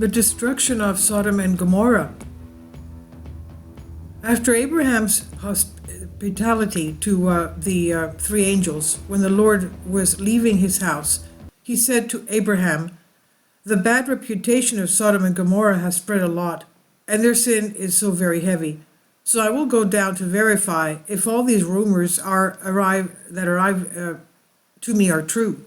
The destruction of Sodom and Gomorrah. After Abraham's hospitality to the three angels, when the Lord was leaving his house, he said to Abraham, "The bad reputation of Sodom and Gomorrah has spread a lot, and their sin is so very heavy. So I will go down to verify if all these rumors arrive to me are true."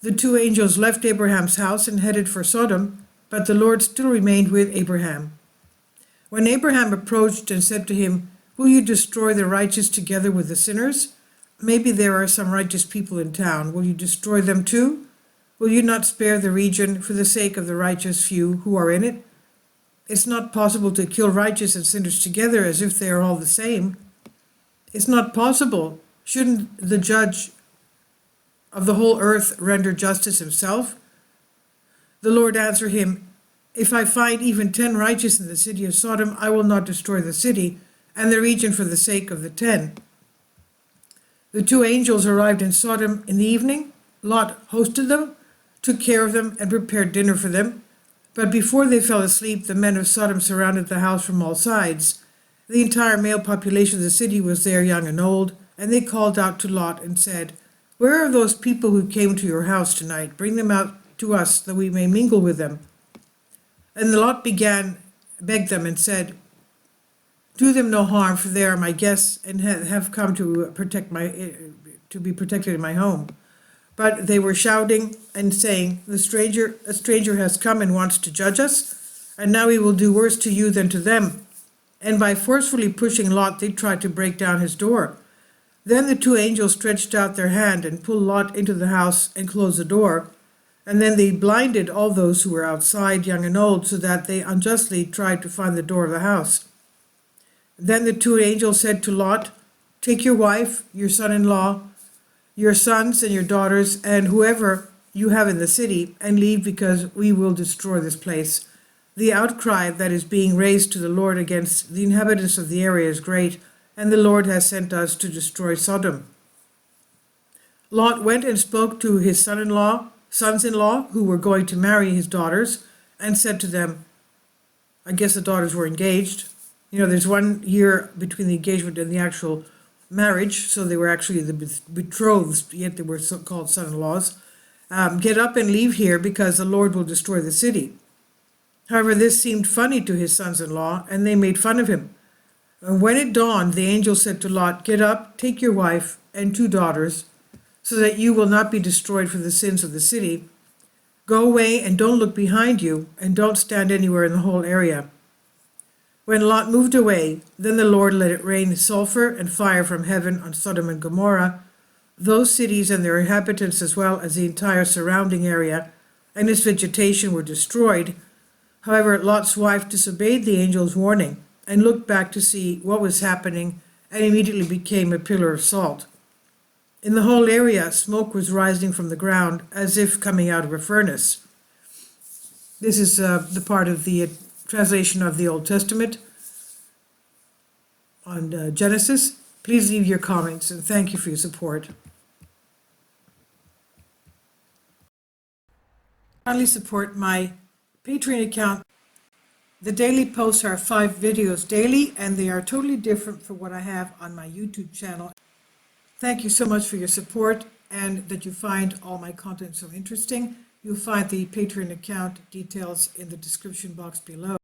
The two angels left Abraham's house and headed for Sodom, but the Lord still remained with Abraham. When Abraham approached and said to him, "Will you destroy the righteous together with the sinners? Maybe there are some righteous people in town. Will you destroy them too? Will you not spare the region for the sake of the righteous few who are in it? It's not possible to kill righteous and sinners together as if they are all the same. It's not possible. Shouldn't the judge of the whole earth render justice himself?" The Lord answered him, "If I find even 10 righteous in the city of Sodom, I will not destroy the city and the region for the sake of the 10. The two angels arrived in Sodom in the evening. Lot hosted them, took care of them, and prepared dinner for them. But before they fell asleep, the men of Sodom surrounded the house from all sides. The entire male population of the city was there, young and old, and they called out to Lot and said, "Where are those people who came to your house tonight? Bring them out to us, that we may mingle with them." And Lot begged them and said, "Do them no harm, for they are my guests and have come to be protected in my home." But they were shouting and saying, a stranger has come and wants to judge us, and now he will do worse to you than to them." And by forcefully pushing Lot, they tried to break down his door. Then the two angels stretched out their hand and pulled Lot into the house and closed the door. And then they blinded all those who were outside, young and old, so that they unjustly tried to find the door of the house. Then the two angels said to Lot, "Take your wife, your son-in-law, your sons and your daughters, and whoever you have in the city, and leave, because we will destroy this place. The outcry that is being raised to the Lord against the inhabitants of the area is great, and the Lord has sent us to destroy Sodom." Lot went and spoke to his sons-in-law, who were going to marry his daughters, and said to them, I guess the daughters were engaged. There's 1 year between the engagement and the actual marriage, so they were actually the betrothed, yet they were so-called son-in-laws. "Get up and leave here, because the Lord will destroy the city." However, this seemed funny to his sons-in-law, and they made fun of him. And when it dawned, the angel said to Lot, "Get up, take your wife and 2 daughters, so that you will not be destroyed for the sins of the city. Go away and don't look behind you, and don't stand anywhere in the whole area." When Lot moved away, then the Lord let it rain sulfur and fire from heaven on Sodom and Gomorrah, those cities and their inhabitants, as well as the entire surrounding area, and its vegetation were destroyed. However, Lot's wife disobeyed the angel's warning and looked back to see what was happening, and immediately became a pillar of salt. In the whole area, smoke was rising from the ground as if coming out of a furnace. This is the part of the translation of the Old Testament on Genesis. Please leave your comments, and thank you for your support. Kindly support my Patreon account. The daily posts are 5 videos daily, and they are totally different from what I have on my YouTube channel. Thank you so much for your support, and that you find all my content so interesting. You'll find the Patreon account details in the description box below.